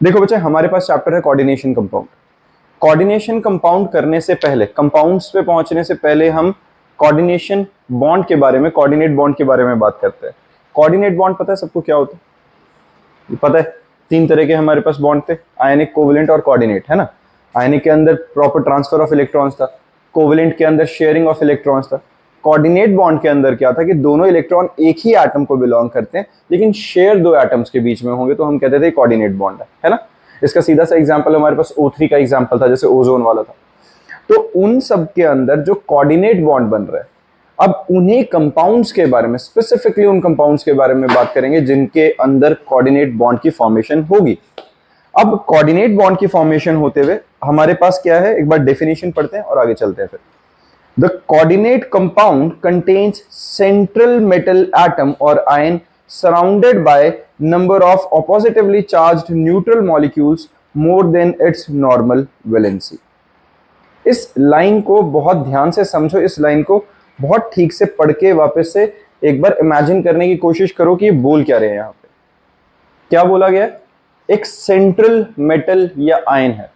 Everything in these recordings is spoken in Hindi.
देखो बच्चे, हमारे पास चैप्टर है कोऑर्डिनेशन कंपाउंड। कोऑर्डिनेशन कंपाउंड करने से पहले, कंपाउंड्स पे पहुंचने से पहले हम कोऑर्डिनेशन बॉन्ड के बारे में, कोऑर्डिनेट बॉन्ड के बारे में बात करते हैं। कोऑर्डिनेट बॉन्ड पता है सबको क्या होता है? पता है, तीन तरह के हमारे पास बॉन्ड थे, आयनिक, कोवलेंट और कोऑर्डिनेट, है ना। आयनिक के अंदर प्रॉपर ट्रांसफर ऑफ इलेक्ट्रॉन्स था, कोवलेंट के अंदर शेयरिंग ऑफ इलेक्ट्रॉन्स था। कोऑर्डिनेट बॉन्ड के अंदर क्या था कि दोनों इलेक्ट्रॉन एक ही एटम को बिलोंग करते हैं, लेकिन शेयर दो एटम्स के बीच में होंगे, तो हम कहते थे कोऑर्डिनेट बॉन्ड है ना। इसका सीधा सा एग्जांपल हमारे पास O3 का एग्जांपल था, जैसे ओजोन वाला था। तो उन सब के अंदर जो कोऑर्डिनेट बॉन्ड बन रहा है, अब उन्हीं कंपाउंड्स के बारे में, स्पेसिफिकली उन कंपाउंड्स के बारे में बात करेंगे जिनके अंदर कोऑर्डिनेट बॉन्ड की फॉर्मेशन होगी। अब कोऑर्डिनेट बॉन्ड की फॉर्मेशन होते हुए हमारे पास क्या है, एक बार डेफिनेशन पढ़ते हैं और आगे चलते हैं फिर। The coordinate compound contains central metal atom or ion surrounded by number of oppositively charged neutral molecules more than its normal valency। इस लाइन को बहुत ध्यान से समझो, इस लाइन को बहुत ठीक से पढ़ के वापस से एक बार इमेजिन करने की कोशिश करो कि ये बोल क्या रहे हैं। यहाँ पे क्या बोला गया है? एक सेंट्रल मेटल या आयन है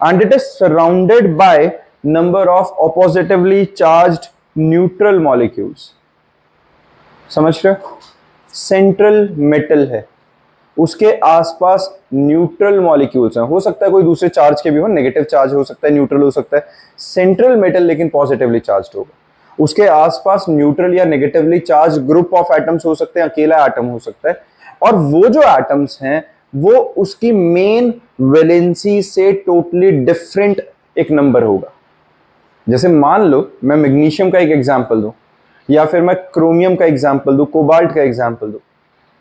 and it is surrounded by number of oppositively charged neutral molecules। समझ रहे हो? सेंट्रल मेटल है, उसके आसपास न्यूट्रल मॉलिक्यूल्स हैं। हो सकता है कोई दूसरे चार्ज के भी हो, नेगेटिव चार्ज हो सकता है, न्यूट्रल हो सकता है। सेंट्रल मेटल लेकिन पॉजिटिवली चार्ज्ड होगा। उसके आसपास न्यूट्रल या negatively charge group of atoms हो सकते हैं, अकेला एटम हो सकता है। और वो जो एटम्स हैं वो उसकी मेन वैलेंसी से टोटली डिफरेंट एक नंबर होगा। जैसे मान लो मैं मैग्नीशियम का एक एग्जांपल दूं, या फिर मैं क्रोमियम का एग्जांपल दूं, कोबाल्ट का एग्जांपल दूं।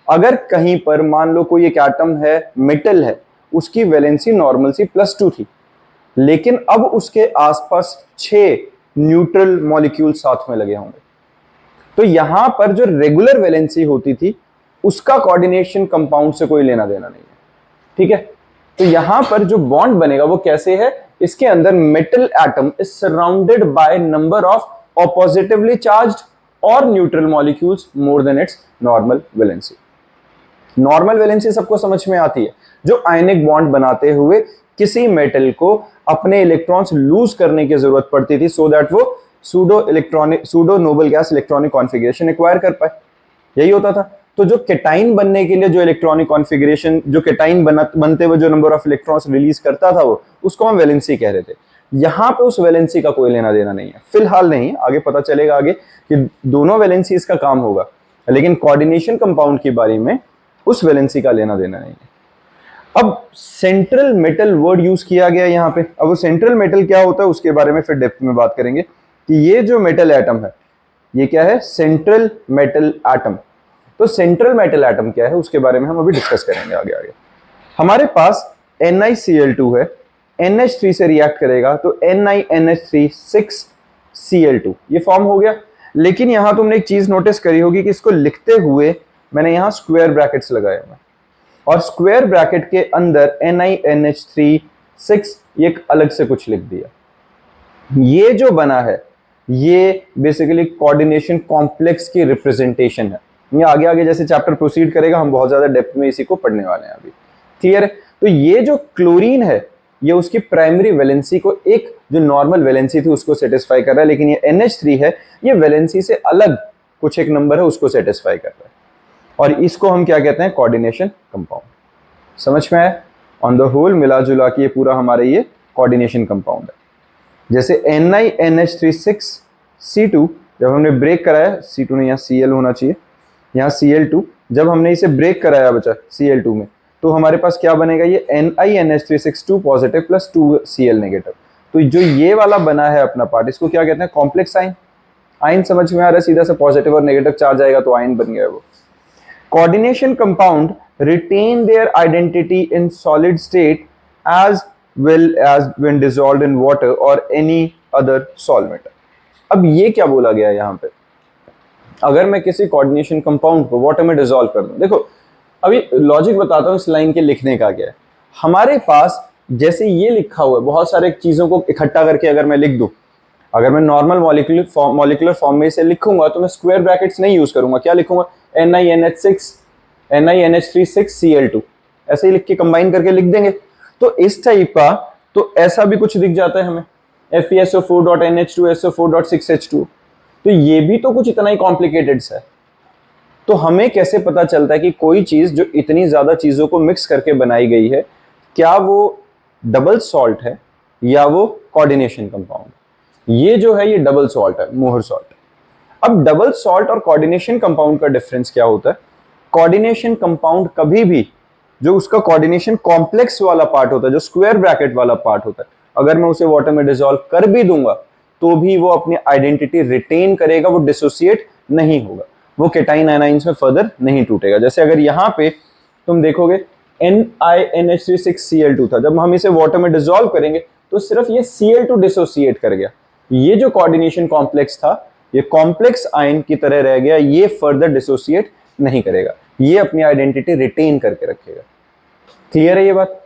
अगर कहीं पर मान लो कोई एक एटम है, मेटल है, उसकी वैलेंसी नॉर्मल सी +2 थी, लेकिन अब उसके आसपास 6 न्यूट्रल मॉलिक्यूल साथ में लगे होंगे, तो यहां पर जो रेगुलर वैलेंसी होती थी उसका कोऑर्डिनेशन कंपाउंड से कोई लेना देना नहीं है। ठीक है, तो यहां पर जो बॉन्ड बनेगा वो कैसे है? इसके अंदर metal atom is surrounded by number of oppositely charged or neutral molecules more than its normal valency. Normal valency सबको समझ में आती है, जो आयनिक बॉन्ड बनाते हुए किसी मेटल को अपने इलेक्ट्रॉन्स लूज करने की जरूरत पड़ती थी, सो दैट वो pseudo noble gas electronic configuration acquire कर पाए। यही होता था। तो जो केटाइन बनने के लिए जो इलेक्ट्रॉनिक कॉन्फ़िगरेशन, जो केटाइन बनते हुए जो नंबर ऑफ इलेक्ट्रॉन्स रिलीज करता था, वो उसको हम वैलेंसी कह रहे थे। यहां पे उस वैलेंसी का कोई लेना देना नहीं है, फिलहाल नहीं। आगे पता चलेगा आगे कि दोनों वैलेंसी इसका काम होगा, लेकिन कोऑर्डिनेशन कंपाउंड की बारी में उस वैलेंसी का लेना देना नहीं है। अब सेंट्रल मेटल वर्ड यूज किया गया यहां पे। अब वो सेंट्रल मेटल क्या होता है उसके बारे में फिर डेप्थ में बात करेंगे कि ये जो मेटल एटम है ये क्या है? Central metal atom. तो सेंट्रल मेटल एटम क्या है उसके बारे में हम अभी डिस्कस करेंगे आगे आगे। हमारे पास NiCl2 है, NH3 से रिएक्ट करेगा तो NiNH3 6Cl2 ये फॉर्म हो गया। लेकिन यहां तुमने एक चीज नोटिस करी होगी कि इसको लिखते हुए मैंने यहां स्क्वायर ब्रैकेट्स लगाए हुए, और स्क्वायर ब्रैकेट के अंदर NiNH3 6 एक अलग से कुछ लिख दिया। ये जो बना है ये बेसिकली कोऑर्डिनेशन कॉम्प्लेक्स की रिप्रेजेंटेशन है। ये आगे आगे जैसे चैप्टर प्रोसीड करेगा हम बहुत ज्यादा डेप्थ में इसी को पढ़ने वाले हैं अभी। क्लियर है? तो ये जो क्लोरीन है ये उसकी प्राइमरी वैलेंसी को, एक जो नॉर्मल वैलेंसी थी उसको सेटिस्फाई कर रहा है, लेकिन ये NH3 है ये वैलेंसी से अलग कुछ एक नंबर है उसको सेटिस्फाई कर रहा है, और इसको हम क्या कहते हैं? Coordination compound. समझ में आया? ऑन द होल मिला जुला के ये पूरा हमारे ये कोऑर्डिनेशन कंपाउंड है। जैसे NiNH3 6C2 जब हमने ब्रेक कराया, C2 नहीं, यहाँ Cl होना चाहिए, यहाँ Cl2, जब हमने इसे ब्रेक कराया बचा Cl2 में, तो हमारे पास क्या बनेगा? ये NiNH3 6 positive plus 2Cl negative. तो जो ये वाला बना है अपना पार्ट, इसको क्या कहते हैं? Complex ion. आयन समझ में आ रहा है? सीधा से पॉजिटिव और नेगेटिव चार्ज आएगा तो आयन बन गया वो। Coordination compound retain their identity in solid state as well as when dissolved in water or any other solvent। अब ये क्या बोला गया है यहाँ पे? अगर मैं किसी कोऑर्डिनेशन कंपाउंड को वाटर में डिसॉल्व कर दूं, देखो अभी लॉजिक बताता हूं इस लाइन के लिखने का क्या है। हमारे पास जैसे ये लिखा हुआ है, बहुत सारे चीजों को इकट्ठा करके अगर मैं लिख दूं, अगर मैं नॉर्मल मॉलिक्यूलर फॉर्म में इसे लिखूंगा तो मैं स्क्वायर ब्रैकेट्स नहीं यूज करूंगा। क्या लिखूंगा? NiNH3 6Cl2, ऐसे ही लिख के कंबाइन करके लिख देंगे। तो इस टाइप का तो ऐसा भी कुछ दिख जाता है हमें, FeSO4.NH2SO4.6H2। तो ये भी तो कुछ इतना ही कॉम्प्लिकेटेड है। तो हमें कैसे पता चलता है कि कोई चीज जो इतनी ज्यादा चीजों को मिक्स करके बनाई गई है, क्या वो डबल सॉल्ट है या वो कोऑर्डिनेशन कंपाउंड? ये जो है ये डबल सॉल्ट है, मोहर सॉल्ट। अब डबल सॉल्ट और कोऑर्डिनेशन कंपाउंड का डिफरेंस क्या होता है? कोऑर्डिनेशन कंपाउंड कभी भी जो उसका कोऑर्डिनेशन कॉम्प्लेक्स वाला पार्ट होता है, जो स्क्वायर ब्रैकेट वाला पार्ट होता है, अगर मैं उसे वाटर में डिसॉल्व कर भी दूंगा तो भी वो अपनी आइडेंटिटी रिटेन करेगा, वो डिसोसिएट नहीं होगा, वो केटाइन आयनाइंस में फर्दर नहीं टूटेगा। जैसे अगर यहां पे तुम देखोगे NiNH3 6Cl2 था, जब हम इसे वाटर में डिसॉल्व करेंगे तो सिर्फ ये Cl2 डिसोसिएट कर गया। ये जो कोऑर्डिनेशन कॉम्प्लेक्स था ये कॉम्प्लेक्स आयन की तरह रह गया, ये फर्दर डिसोसिएट नहीं करेगा, ये अपनी आइडेंटिटी रिटेन करके रखेगा। क्लियर है ये बात?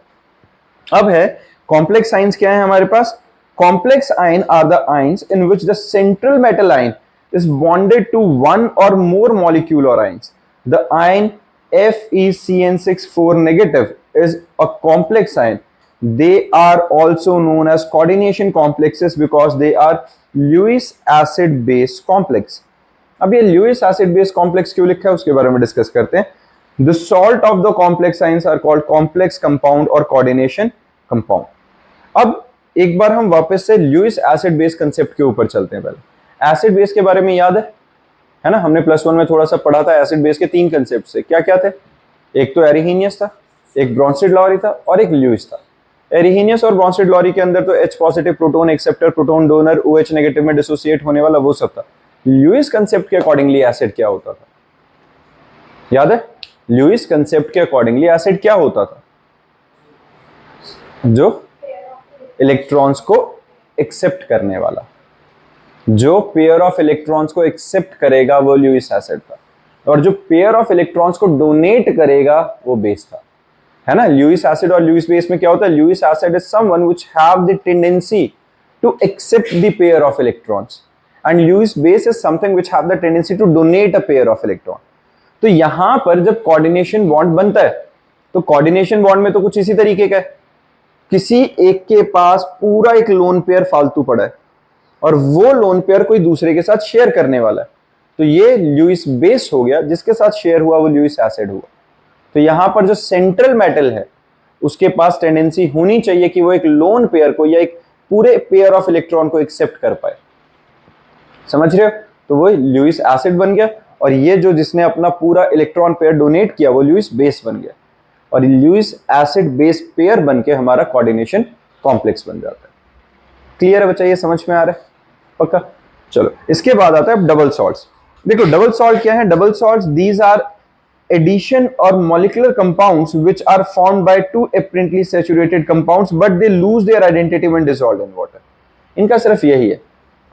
अब है कॉम्प्लेक्स आयंस क्या है हमारे पास? Complex ion are the ions in which the central metal ion is bonded to one or more molecule or ions. The ion FeCN6 4 negative is a complex ion. They are also known as coordination complexes because they are Lewis acid base complex. अब ये Lewis acid base complex क्यों लिखा है उसके बारे में डिस्कस करते हैं। The salt of the complex ions are called complex compound और coordination compound. अब एक बार हम वापस से Lewis acid base concept के ऊपर चलते हैं। पहले एसिड बेस के बारे में याद है ना? हमने +1 में थोड़ा सा पढ़ा था एसिड बेस के 3 कंसेप्ट से। क्या क्या थे? एक तो एरिहीनियस था, एक ब्रॉन्स्टेड-लॉरी था और एक ल्यूइस था। एरिहीनियस और ब्रॉन्स्टेड-लॉरी के अंदर तो H positive proton acceptor, proton donor, OH negative में डिसोसिएट होने वाला वो सब था। ल्यूइस कंसेप्ट के अकॉर्डिंगली एसिड क्या होता था? याद है? ल्यूइस कंसेप्ट के अकॉर्डिंगली एसिड क्या होता था? जो इलेक्ट्रॉन्स को एक्सेप्ट करने वाला, जो पेयर ऑफ इलेक्ट्रॉन्स को एक्सेप्ट करेगा वो ल्यूइस एसिड था, और जो पेयर ऑफ इलेक्ट्रॉन्स को डोनेट करेगा वो बेस था, है ना? ल्यूइस एसिड और ल्यूइस बेस में क्या होता है? Lewis acid is someone which have the tendency to accept the pair of electrons and Lewis base is something which have the tendency to donate a pair of electron. तो यहां पर जब कोऑर्डिनेशन बॉन्ड बनता है तो कोऑर्डिनेशन बॉन्ड में तो कुछ इसी तरीके का है, किसी एक के पास पूरा एक लोन पेयर फालतू पड़ा है और वो लोन पेयर कोई दूसरे के साथ शेयर करने वाला है, तो ये ल्यूइस बेस हो गया, जिसके साथ शेयर हुआ वो ल्यूइस एसिड हुआ। तो यहां पर जो सेंट्रल मेटल है उसके पास टेंडेंसी होनी चाहिए कि वो एक लोन पेयर को या एक पूरे पेयर ऑफ इलेक्ट्रॉन को एक्सेप्ट कर पाए। समझ रहे हो? तो वो ल्यूइस एसिड बन गया, और ये जो जिसने अपना पूरा इलेक्ट्रॉन पेयर डोनेट किया वो ल्यूइस बेस बन गया, और ल्यूइस एसिड बेस पेयर बन के हमारा कोऑर्डिनेशन कॉम्प्लेक्स बन जाता है। क्लियर है बच्चा? ये समझ में आ रहा है? पक्का? चलो इसके बाद आता है डबल सॉल्ट्स। देखो डबल सॉल्ट क्या है? Double salts these are addition or molecular compounds which are formed by two apparently saturated compounds but they lose their identity when dissolved in water. इनका सिर्फ यही है।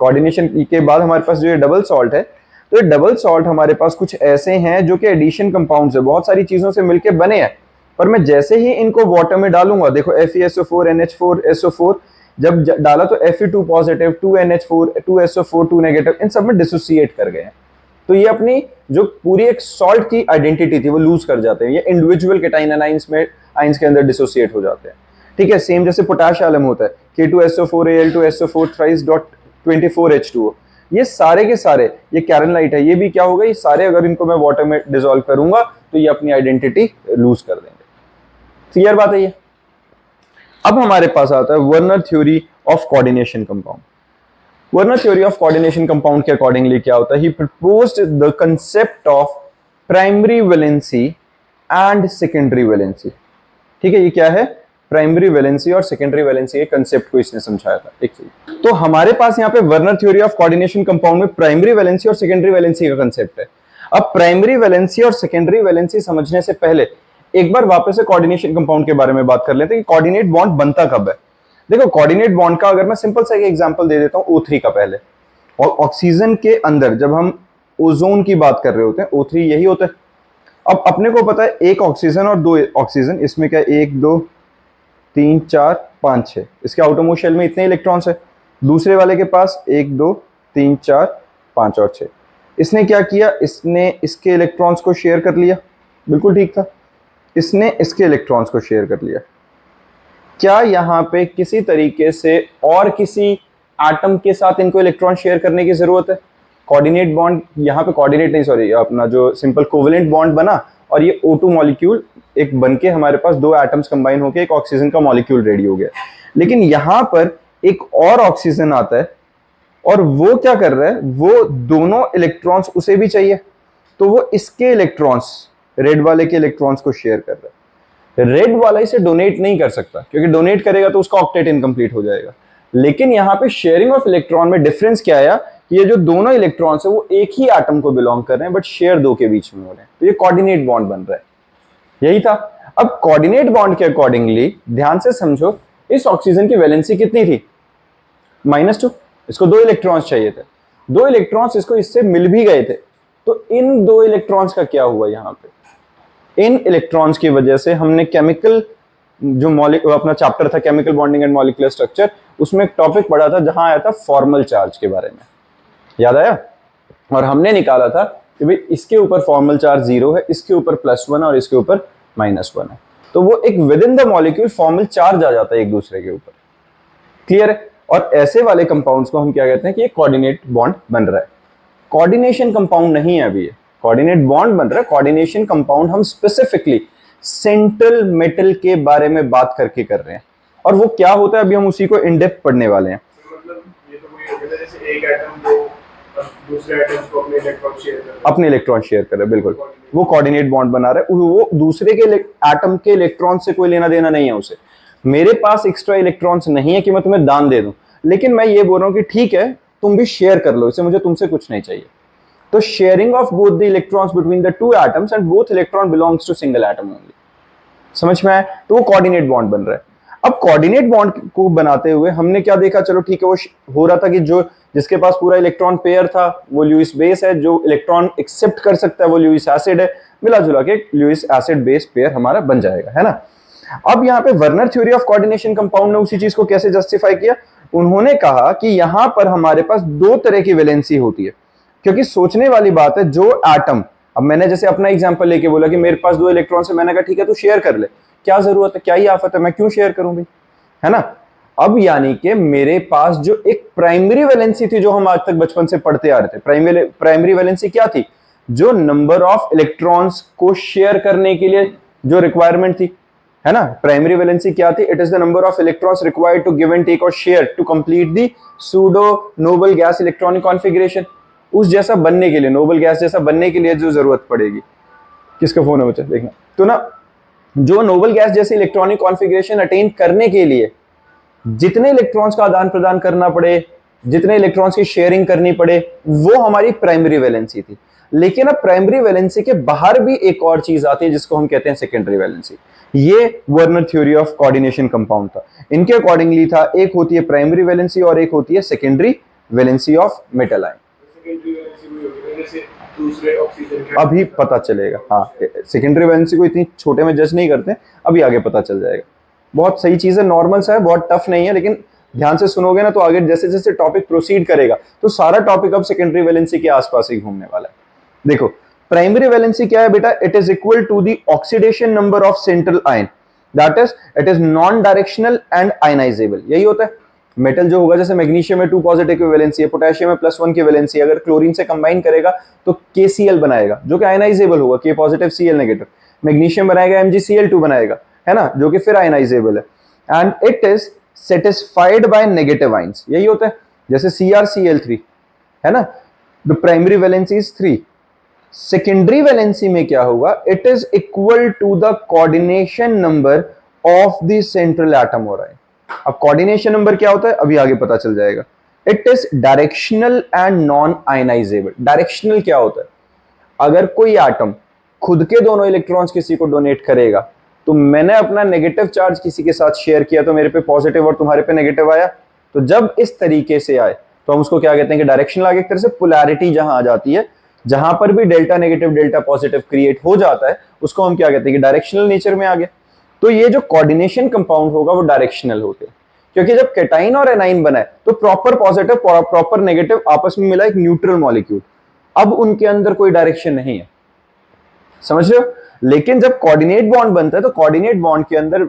कोऑर्डिनेशन के बाद हमारे पास जो ये डबल सॉल्ट है, तो ये डबल सॉल्ट हमारे पास कुछ ऐसे हैं जो कि एडिशन कंपाउंड्स है, बहुत सारी चीजों से मिलकर बने हैं, पर मैं जैसे ही इनको वाटर में डालूंगा, देखो FeSO4 NH4 SO4 जब डाला तो Fe2 positive, 2NH4 2SO4 2 negative, इन सब में डिसोसिएट कर गए हैं। तो ये अपनी जो पूरी एक सॉल्ट की आइडेंटिटी थी वो लूज कर जाते हैं, ये इंडिविजुअल केटाइन आयंस में आयंस के अंदर डिसोसिएट हो जाते हैं। ठीक है, सेम जैसे पोटेश एलम होता है K2SO4Al2SO4 thrice.24H2O, ये सारे के सारे, ये कैरनलाइट है, ये भी क्या होगा, ये सारे अगर इनको मैं वाटर में डिसॉल्व करूंगा तो ये अपनी आइडेंटिटी लूज कर देंगे। क्लियर बात है ये? अब हमारे पास आता है Werner theory of coordination compound. Werner theory of coordination compound के अकॉर्डिंगली क्या होता है? He proposed the concept of primary valency and secondary valency. ठीक है, ये क्या है? प्राइमरी वैलेंसी और सेकेंडरी वैलेंसी के कंसेप्ट को इसने समझाया था। एक सेकंड, तो हमारे पास यहाँ पे Werner theory of coordination compound में प्राइमरी वैलेंसी और सेकेंडरी वैलेंसी का कंसेप्ट है। अब प्राइमरी वैलेंसी और सेकेंडरी वैलेंसी समझने से पहले एक बार वापस से कोऑर्डिनेशन कंपाउंड के बारे में बात कर लेते हैं कि कोऑर्डिनेट बॉन्ड बनता कब है। देखो कोऑर्डिनेट बॉन्ड का अगर मैं सिंपल सा एक एग्जांपल दे देता हूं O3 का पहले, और ऑक्सीजन के अंदर जब हम ओजोन की बात कर रहे होते हैं O3 यही होता है। अब अपने को पता है एक ऑक्सीजन और दो ऑक्सीजन, इसमें क्या 1 2 3 4 5 6, इसके आउटरमोस्ट शेल में इतने इलेक्ट्रॉन्स है। दूसरे वाले के पास 1 2 3 4 5 और 6। इसने क्या किया? इसने इसके इलेक्ट्रॉन्स को शेयर कर लिया, बिल्कुल ठीक था। इसने इसके इलेक्ट्रॉन्स को शेयर कर लिया। क्या यहाँ पे किसी तरीके से और किसी एटम के साथ इनको इलेक्ट्रॉन शेयर करने की जरूरत है? कोऑर्डिनेट बॉन्ड, यहाँ पे कोऑर्डिनेट नहीं, सॉरी, अपना जो सिंपल कोवेलेंट बॉन्ड बना और ये O2 मॉलिक्यूल एक बन के हमारे पास दो एटम्स कंबाइन होकर एक ऑक्सीजन का मॉलिक्यूल रेडी हो गया। लेकिन यहाँ पर एक और ऑक्सीजन आता है और वो क्या कर रहा है, वो दोनों इलेक्ट्रॉन्स उसे भी चाहिए, तो वो इसके इलेक्ट्रॉन्स, रेड वाले के इलेक्ट्रॉन्स को शेयर कर रहा है। रेड वाला इसे डोनेट नहीं कर सकता क्योंकि डोनेट करेगा तो उसका ऑक्टेट इनकम्प्लीट हो जाएगा। लेकिन यहाँ पे शेयरिंग ऑफ इलेक्ट्रॉन में डिफरेंस क्या आया, ये जो दोनों इलेक्ट्रॉन्स है वो एक ही एटम को बिलोंग कर रहे हैं बट शेयर दो के बीच में हो रहे हैं, तो ये कोऑर्डिनेट बॉन्ड बन रहा है। यही था। अब कोऑर्डिनेट बॉन्ड के अकॉर्डिंगली ध्यान से समझो, इस ऑक्सीजन की वैलेंसी कितनी थी? -2। इसको दो इलेक्ट्रॉन्स चाहिए थे, दो इलेक्ट्रॉन्स इसको इससे मिल भी गए थे। तो इन दो इलेक्ट्रॉन्स का क्या हुआ यहाँ पे? इन इलेक्ट्रॉन्स की वजह से हमने केमिकल जो अपना चैप्टर था chemical bonding and molecular structure, उसमें एक टॉपिक पढ़ा था जहां आया था फॉर्मल चार्ज के बारे में, याद आया? और हमने निकाला था कि भाई इसके ऊपर फॉर्मल चार्ज 0 है, इसके ऊपर +1 और इसके ऊपर -1 है, तो वो एक within the molecule formal charge आ जाता है एक दूसरे के ऊपर। क्लियर है? और ऐसे वाले कंपाउंड्स को हम क्या कहते हैं कि ये कोऑर्डिनेट बॉन्ड बन रहा है। कोऑर्डिनेशन कंपाउंड नहीं है अभी, ये कोऑर्डिनेट बॉन्ड बन रहा है। कोऑर्डिनेशन कंपाउंड हम स्पेसिफिकली सेंट्रल मेटल के बारे में बात करके कर रहे हैं, और वो क्या होता है अभी हम उसी को इन डेप्थ पढ़ने वाले हैं। मतलब ये तो वही हो गया जैसे एक एटम जो दूसरे एटम्स को अपने इलेक्ट्रॉन शेयर कर रहा है, बिल्कुल, वो कोऑर्डिनेट बॉन्ड बना रहा है। वो दूसरे के एटम के इलेक्ट्रॉन से कोई लेना देना नहीं है उसे। मेरे पास एक्स्ट्रा इलेक्ट्रॉन्स नहीं है कि मैं तुम्हें दान दे दूं, लेकिन मैं ये बोल रहा हूं कि ठीक है तुम भी शेयर कर लो इसे, मुझे तुमसे कुछ नहीं चाहिए। तो sharing of both the electrons between the two atoms and both electron belongs to single atom only. समझ में आया? तो वो कोऑर्डिनेट बॉन्ड बन रहा है। अब कोऑर्डिनेट बॉन्ड को बनाते हुए हमने क्या देखा, चलो ठीक है, वो हो रहा था कि जो जिसके पास पूरा इलेक्ट्रॉन पेयर था वो लुईस बेस है, जो इलेक्ट्रॉन एक्सेप्ट कर सकता है वो लुईस एसिड है, मिला जुला के लुईस एसिड बेस पेयर हमारा बन जाएगा, है ना। अब यहाँ पे Werner theory of coordination compound ने उसी चीज को कैसे जस्टिफाई किया, उन्होंने कहा कि यहां पर हमारे पास दो तरह की वैलेंसी होती है। क्योंकि सोचने वाली बात है, जो एटम, अब मैंने जैसे अपना एग्जांपल लेके बोला कि मेरे पास दो इलेक्ट्रॉन है, मैंने कहा ठीक है तू शेयर कर ले, क्या जरूरत है, क्या ही आफत है, मैं क्यों शेयर करूं भाई, है ना। अब यानी कि मेरे पास जो एक प्राइमरी वैलेंसी थी जो हम आज तक बचपन से पढ़ते आ रहे थे, प्राइमरी वैलेंसी क्या थी, जो नंबर ऑफ इलेक्ट्रॉन्स को शेयर करने के लिए जो रिक्वायरमेंट थी, है ना। प्राइमरी वैलेंसी क्या थी? It is the number of electrons required to give and take or share to complete the pseudo noble gas electronic configuration. उस जैसा बनने के लिए, नोबल गैस जैसा बनने के लिए जो जरूरत पड़ेगी, किसका फोन है बच्चा देखना, तो ना जो नोबल गैस जैसे इलेक्ट्रॉनिक कॉन्फ़िगरेशन अटेन करने के लिए जितने इलेक्ट्रॉन्स का आदान प्रदान करना पड़े, जितने इलेक्ट्रॉन्स की शेयरिंग करनी पड़े, वो हमारी प्राइमरी वैलेंसी थी। लेकिन अब प्राइमरी वैलेंसी के बाहर भी एक और चीज आती है जिसको हम कहते हैं सेकेंडरी वैलेंसी। ये Werner theory of coordination compound था, इनके अकॉर्डिंगली था, एक होती है प्राइमरी वैलेंसी और एक होती है secondary valency of metal ion. अभी पता चलेगा, हाँ, सेकेंडरी वैलेंसी को इतनी छोटे में जज नहीं करते, अभी आगे पता चल जाएगा। बहुत सही चीज है, नॉर्मल सा है, बहुत टफ नहीं है, लेकिन ध्यान से सुनोगे ना तो आगे जैसे जैसे टॉपिक प्रोसीड करेगा तो सारा टॉपिक अब सेकेंडरी वैलेंसी के आसपास ही घूमने वाला है। देखो प्राइमरी वैलेंसी क्या है बेटा, it is equal to the oxidation number of central ion, that is it is non directional and ionisable. यही होता है मेटल जो होगा, जैसे मैग्नीशियम में 2 पॉजिटिव की वैलेंसी है, पोटेशियम में +1 की वैलेंसी, अगर क्लोरीन से कंबाइन करेगा तो KCl बनाएगा जो कि आयनाइजेबल होगा, K positive Cl negative. Magnesium बनाएगा MgCl2 बनाएगा, है ना, जो कि फिर आयनाइजेबल है, and it is satisfied by negative ions. यही होता है, जैसे CrCl3, है ना, the primary valency is 3। Secondary valency में क्या होगा, it is equal to the coordination number of the central atom और आयन। अब कोऑर्डिनेशन नंबर क्या होता है अभी आगे पता चल जाएगा। It is directional and non ionisable. Directional क्या होता है, अगर कोई एटम खुद के दोनों इलेक्ट्रॉन्स किसी को डोनेट करेगा, तो मैंने अपना नेगेटिव चार्ज किसी के साथ शेयर किया तो मेरे पे पॉजिटिव और तुम्हारे पे नेगेटिव आया, तो जब इस तरीके से आए तो हम उसको क्या कहते हैं कि डायरेक्शनल। आगे एक तरह से पोलैरिटी जहां आ जाती है, जहां पर भी delta negative delta positive create हो जाता है, उसको हम क्या कहते हैं कि डायरेक्शनल नेचर में आ गया। तो ये जो कोऑर्डिनेशन कंपाउंड होगा वो डायरेक्शनल होते हैं, क्योंकि जब कैटाइन और एनाइन बना है तो प्रॉपर पॉजिटिव प्रॉपर नेगेटिव आपस में मिला एक न्यूट्रल मॉलिक्यूल, अब उनके अंदर कोई डायरेक्शन नहीं है। समझ रहे हो? लेकिन जब कोऑर्डिनेट बॉन्ड बनता है तो कोऑर्डिनेट बॉन्ड के अंदर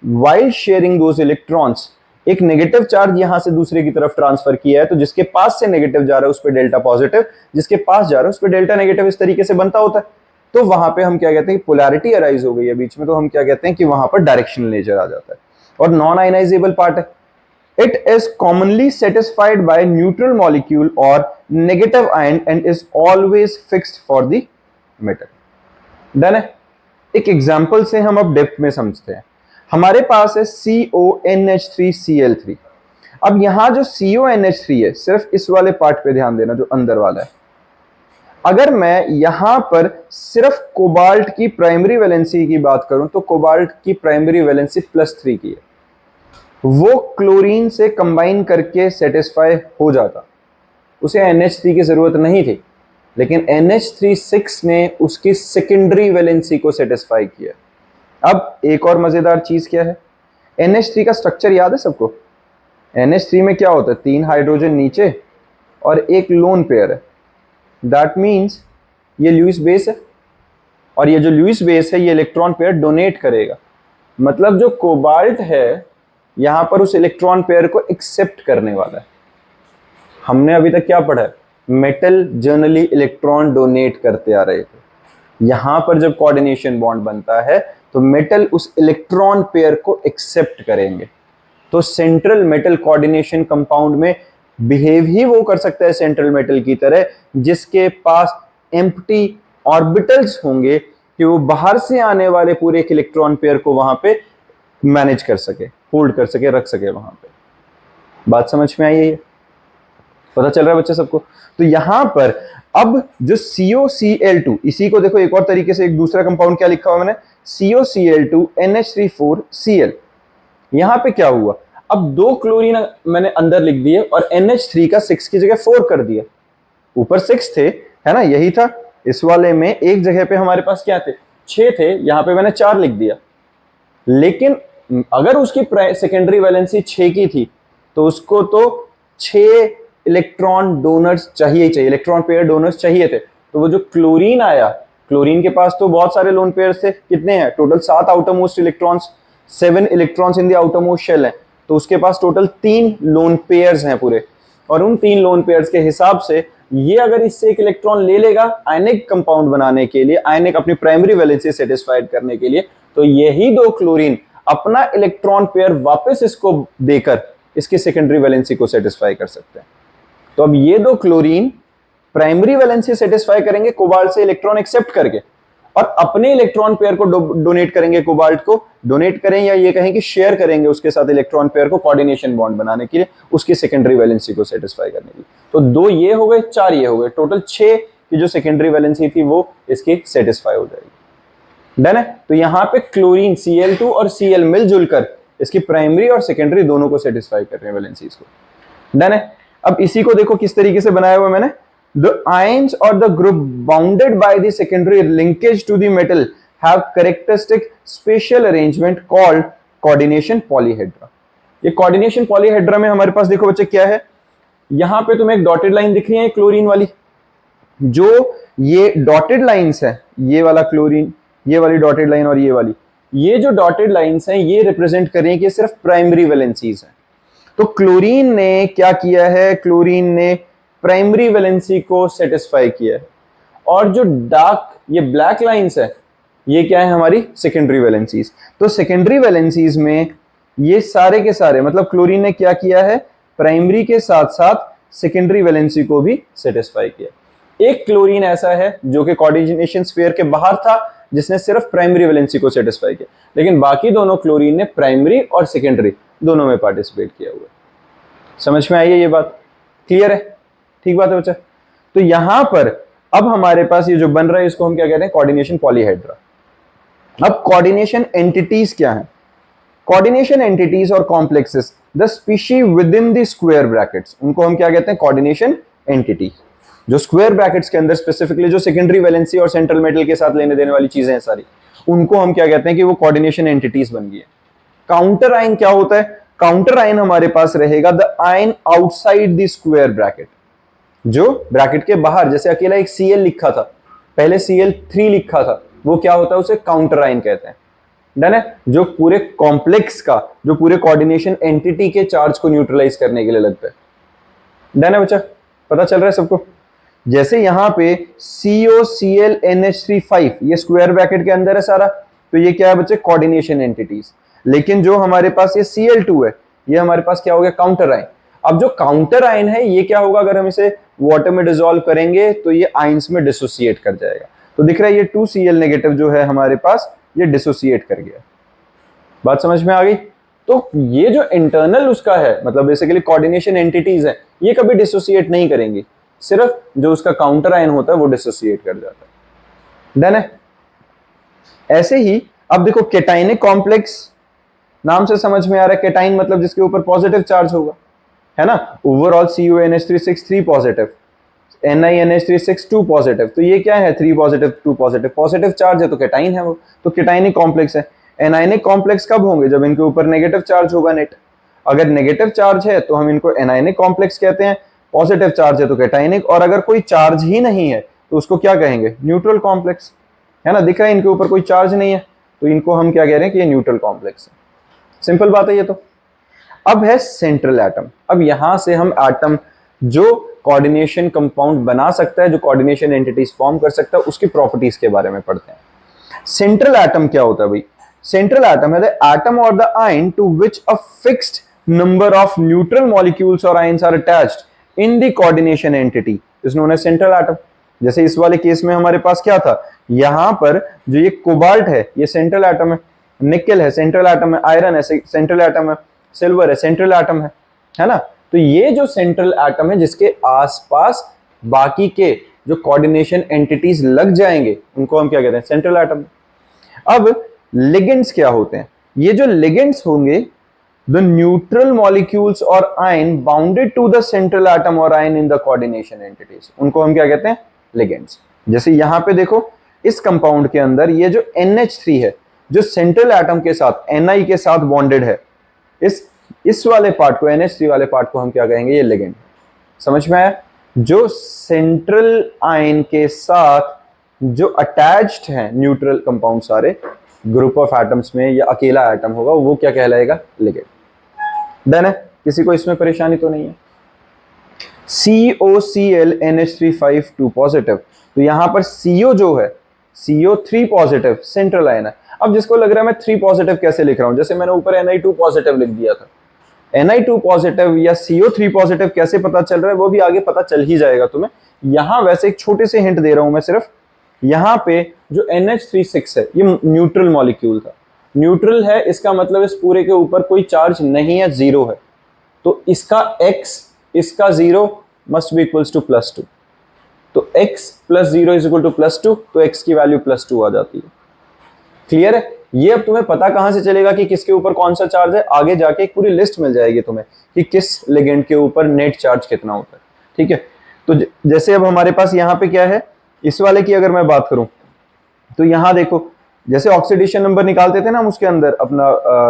वाइल शेयरिंग दोज इलेक्ट्रॉन्स, एक नेगेटिव चार्ज यहां से दूसरे की तरफ ट्रांसफर किया है, तो जिसके पास से नेगेटिव जा रहा है उस पर डेल्टा पॉजिटिव, जिसके पास जा रहा है उस पर डेल्टा नेगेटिव, इस तरीके से बनता होता है। तो वहां पे हम क्या कहते हैं कि पोलैरिटी अराइज हो गई है बीच में, तो हम क्या कहते हैं कि वहां पर डायरेक्शनल नेचर आ जाता है। और नॉन आयनाइजेबल पार्ट है, it is commonly satisfied by neutral molecule or negative ion and is always fixed for the metal. Done है? एक एग्जांपल से हम अब डेप्थ में समझते हैं। हमारे पास है CONH3Cl3। अब यहां जो CONH3 है, सिर्फ इस वाले पार्ट पे ध्यान देना जो अंदर वाला है। अगर मैं यहां पर सिर्फ कोबाल्ट की प्राइमरी वैलेंसी की बात करूं तो कोबाल्ट की प्राइमरी वैलेंसी +3 की है, वो क्लोरीन से कंबाइन करके सेटिस्फाई हो जाता, उसे NH3 की जरूरत नहीं थी, लेकिन NH3 ने उसकी सेकेंडरी वैलेंसी को सेटिस्फाई किया। अब एक और मजेदार चीज क्या है, NH3 का स्ट्रक्चर याद है सबको? NH3 में क्या होता है, 3 हाइड्रोजन नीचे और एक लोन पेयर है। दैट मीन्स ये लुईस बेस है, और ये जो लुईस बेस है ये इलेक्ट्रॉन पेयर डोनेट करेगा। मतलब जो कोबाल्ट है यहां पर उस इलेक्ट्रॉन पेयर को एक्सेप्ट करने वाला है। हमने अभी तक क्या पढ़ा है, मेटल जनरली इलेक्ट्रॉन डोनेट करते आ रहे थे। यहां पर जब कोऑर्डिनेशन बॉन्ड बनता है तो मेटल उस इलेक्ट्रॉन पेयर को एक्सेप्ट करेंगे। तो सेंट्रल मेटल कोऑर्डिनेशन कंपाउंड में बिहेव ही वो कर सकता है सेंट्रल मेटल की तरह, जिसके पास एम्प्टी ऑर्बिटल्स होंगे कि वो बाहर से आने वाले पूरे एक इलेक्ट्रॉन पेयर को वहां पे मैनेज कर सके, होल्ड कर सके, रख सके वहां पे। बात समझ में आई है? पता चल रहा है बच्चे सबको? तो यहां पर अब जो COCl2, इसी को देखो एक और तरीके से, एक दूसरा कंपाउंड क्या लिखा हुआ मैंने, COCl2 NH3 4Cl। यहां पे क्या हुआ, अब 2 क्लोरीन मैंने अंदर लिख दिए और NH3 का 6 की जगह 4 कर दिया। ऊपर 6 थे, है ना, यही था। इस वाले में एक जगह पे हमारे पास क्या थे, 6 थे, यहां पे मैंने 4 लिख दिया। लेकिन अगर उसकी सेकेंडरी वैलेंसी 6 की थी तो उसको तो 6 इलेक्ट्रॉन डोनर्स चाहिए ही चाहिए, इलेक्ट्रॉन पेयर डोनर्स चाहिए थे। तो वो जो क्लोरीन आया, क्लोरीन के पास तो बहुत सारे लोन पेयर्स थे, कितने हैं total, 7 outermost electrons, 7 electrons in the outermost shell है। तो उसके पास टोटल 3 लोन पेयर्स हैं पूरे, और उन 3 लोन पेयर्स के हिसाब से ये अगर इससे एक इलेक्ट्रॉन ले लेगा आयनिक कंपाउंड बनाने के लिए, आयनिक अपनी प्राइमरी वैलेंसी सेटिस्फाइड करने के लिए, तो यही 2 क्लोरीन अपना इलेक्ट्रॉन पेयर वापस इसको देकर इसकी सेकेंडरी वैलेंसी को सेटिस्फाई कर सकते हैं। तो अब ये 2 क्लोरीन प्राइमरी वैलेंसी सेटिस्फाई करेंगे कोबाल्ट से इलेक्ट्रॉन एक्सेप्ट करके, और अपने इलेक्ट्रॉन पेयर को डोनेट करेंगे, कोबाल्ट को डोनेट करें या ये कहें कि शेयर करेंगे उसके साथ इलेक्ट्रॉन पेयर को कोऑर्डिनेशन बॉन्ड बनाने के लिए, उसकी सेकेंडरी वैलेंसी को सेटिस्फाई करने के लिए। तो 2 ये हो गए, 4 ये हो गए, टोटल 6 की जो सेकेंडरी वैलेंसी थी वो इसकी सेटिस्फाई हो जाएगी। डन है? तो यहां पे क्लोरीन Cl2 और Cl मिलजुल कर इसकी प्राइमरी और सेकेंडरी दोनों को सेटिस्फाई कर रहे हैं वैलेंसीज को। डन है? अब इसी को देखो किस तरीके से बनाया हुआ मैंने, the ions or the group bounded by the secondary linkage to the metal have characteristic spatial arrangement called coordination polyhedra। ये coordination polyhedra में हमारे पास देखो बच्चे क्या है, यहां पे तुम्हें एक डॉटेड लाइन दिख रही है क्लोरीन वाली, जो ये डॉटेड लाइंस है, ये वाला क्लोरीन, ये वाली डॉटेड लाइन और ये वाली, ये जो डॉटेड लाइंस हैं ये रिप्रेजेंट कर रही है कि सिर्फ प्राइमरी वैलेंसीज हैं। तो क्लोरीन ने क्या किया है, क्लोरीन ने प्राइमरी वैलेंसी को सेटिस्फाई किया है, और जो डार्क ये ब्लैक लाइंस है ये क्या है, हमारी सेकेंडरी वैलेंसीज। तो सेकेंडरी वैलेंसीज में ये सारे के सारे, मतलब क्लोरीन ने क्या किया है, प्राइमरी के साथ साथ सेकेंडरी वैलेंसी को भी सेटिस्फाई किया। एक क्लोरीन ऐसा है जो कि कोऑर्डिनेशन स्फीयर के बाहर था, जिसने सिर्फ प्राइमरी वैलेंसी को सेटिस्फाई किया, लेकिन बाकी दोनों क्लोरीन ने प्राइमरी और सेकेंडरी दोनों में पार्टिसिपेट किया हुआ। समझ में आई है ये बात? क्लियर है? ठीक बात है बच्चा? तो यहां पर अब हमारे पास ये जो बन रहा है इसको हम क्या कहते हैं, कोऑर्डिनेशन पॉलीहेड्रा। अब कोऑर्डिनेशन एंटिटीज क्या है, कोऑर्डिनेशन एंटिटीज और complexes the species with in the square brackets, उनको हम क्या कहते हैं, कोऑर्डिनेशन एंटिटी। जो स्क्वायर ब्रैकेट्स के अंदर स्पेसिफिकली जो सेकेंडरी वैलेंसी और सेंट्रल मेटल के साथ लेने देने वाली चीजें हैं सारी, उनको हम क्या कहते हैं कि वो कोऑर्डिनेशन एंटिटीज बन गई है। काउंटर आयन क्या होता है, काउंटर आयन हमारे पास रहेगा the ion outside the square bracket, जो ब्रैकेट के बाहर, जैसे अकेला एक Cl लिखा था, पहले Cl3 लिखा था, वो क्या होता है, उसे काउंटर आयन कहते हैं। डन है, जो पूरे कॉम्प्लेक्स का, जो पूरे कोऑर्डिनेशन एंटिटी के चार्ज को न्यूट्रलाइज करने के लिए लगता है। डन है बच्चा, पता चल रहा है सबको। जैसे यहां पे COCl NH3 ये स्क्वायर ब्रैकेट के अंदर है सारा, तो ये क्या है बच्चे, कोऑर्डिनेशन एंटिटीज। लेकिन जो हमारे पास ये Cl2 है, ये हमारे पास क्या हो गया, काउंटर आयन। अब जो काउंटर आयन है ये क्या होगा, अगर हम इसे वाटर में डिसॉल्व करेंगे तो ये आयंस में डिसोसिएट कर जाएगा। तो दिख रहा है ये 2Cl नेगेटिव जो है हमारे पास, ये डिसोसिएट कर गया। बात समझ में आ गई। तो ये जो इंटरनल उसका है, मतलब बेसिकली कोऑर्डिनेशन एंटिटीज है, ये कभी डिसोसिएट नहीं करेंगी, सिर्फ जो उसका काउंटर आयन होता है वो डिसोसिएट कर जाता है। डन है। ऐसे ही अब देखो केटाइनिक कॉम्प्लेक्स, नाम से समझ में आ रहा है, केटाइन मतलब जिसके ऊपर पॉजिटिव चार्ज होगा, है ना। Overall CuNH3 3 positive, NiNH3 2 positive, तो ये क्या है, 3 पॉजिटिव 2 पॉजिटिव, पॉजिटिव चार्ज है तो केटाइन है वो, तो केटाइनिक कॉम्प्लेक्स है। एनायनिक कॉम्प्लेक्स कब होंगे, जब इनके ऊपर नेगेटिव चार्ज होगा नेट। अगर नेगेटिव चार्ज है तो हम इनको एनायनिक कॉम्प्लेक्स कहते हैं, पॉजिटिव चार्ज है तो केटाइनिक, और अगर कोई चार्ज ही नहीं है तो उसको क्या कहेंगे, न्यूट्रल कॉम्प्लेक्स, है ना। दिख रहा है इनके ऊपर कोई चार्ज नहीं है तो इनको हम क्या कह रहे हैं कि ये न्यूट्रल कॉम्प्लेक्स है। सिंपल बात है ये तो। अब है सेंट्रल एटम। अब यहां से हम एटम जो कोऑर्डिनेशन कंपाउंड बना सकता है, जो कोऑर्डिनेशन एंटिटीज फॉर्म कर सकता है, उसकी प्रॉपर्टीज के बारे में पढ़ते हैं। सेंट्रल एटम क्या होता है भाई, सेंट्रल एटम है the atom or the ion to which a fixed number of neutral molecules or ions are attached in the coordination entity is known as central atom. जैसे इस वाले केस में हमारे पास क्या था, यहां पर जो ये कोबाल्ट है ये सेंट्रल एटम है, निकेल है सेंट्रल एटम है, आयरन है सेंट्रल एटम है, सिल्वर है सेंट्रल एटम है ना। तो ये जो सेंट्रल एटम है जिसके आसपास बाकी के जो कोऑर्डिनेशन एंटिटीज लग जाएंगे उनको हम क्या कहते हैं, सेंट्रल एटम। अब लिगेंड्स क्या होते हैं, ये जो लिगेंड्स होंगे, the neutral molecules or ion bounded to the central atom और ion in the coordination entities, उनको हम क्या कहते हैं, लिगेंड्स। जैसे यहां पे देखो इस कंपाउंड के अंदर ये जो NH3 है, जो सेंट्रल एटम के साथ Ni के साथ बॉन्डेड है, इस वाले पार्ट को, NH3 वाले पार्ट को हम क्या कहेंगे, ये लिगेंड। समझ में आया। जो सेंट्रल आयन के साथ जो अटैच्ड है न्यूट्रल कंपाउंड सारे ग्रुप ऑफ एटम्स में, या अकेला एटम होगा वो क्या कहलाएगा, लिगेंड। डन है, किसी को इसमें परेशानी तो नहीं है। COCl NH3 2 पॉजिटिव, तो यहां पर CO जो है CO3 पॉजिटिव सेंट्रल आयन है। अब जिसको लग रहा है मैं 3 पॉजिटिव कैसे लिख रहा हूं, जैसे मैंने ऊपर Ni2 पॉजिटिव लिख दिया था, Ni2 पॉजिटिव या CO3 पॉजिटिव कैसे पता चल रहा है वो भी आगे पता चल ही जाएगा तुम्हें। यहां वैसे एक छोटे से हिंट दे रहा हूं मैं सिर्फ, यहां पे जो NH3 है ये न्यूट्रल मॉलिक्यूल था, न्यूट्रल है इसका मतलब इस पूरे के ऊपर कोई चार्ज नहीं है, जीरो है, तो इसका x इसका 0 मस्ट बी इक्वल्स टू +2, तो x + 0 इज इक्वल टू +2, तो x की वैल्यू +2 आ जाती है। क्लियर है। ये अब तुम्हें पता कहां से चलेगा कि किसके ऊपर कौन सा चार्ज है, आगे जाके एक पूरी लिस्ट मिल जाएगी तुम्हें कि किस लिगेंड के ऊपर नेट चार्ज कितना होता है। ठीक है, तो जैसे अब हमारे पास यहाँ पे क्या है, इस वाले की अगर मैं बात करूं तो यहां देखो, जैसे ऑक्सीडेशन नंबर निकालते थे ना हम उसके अंदर अपना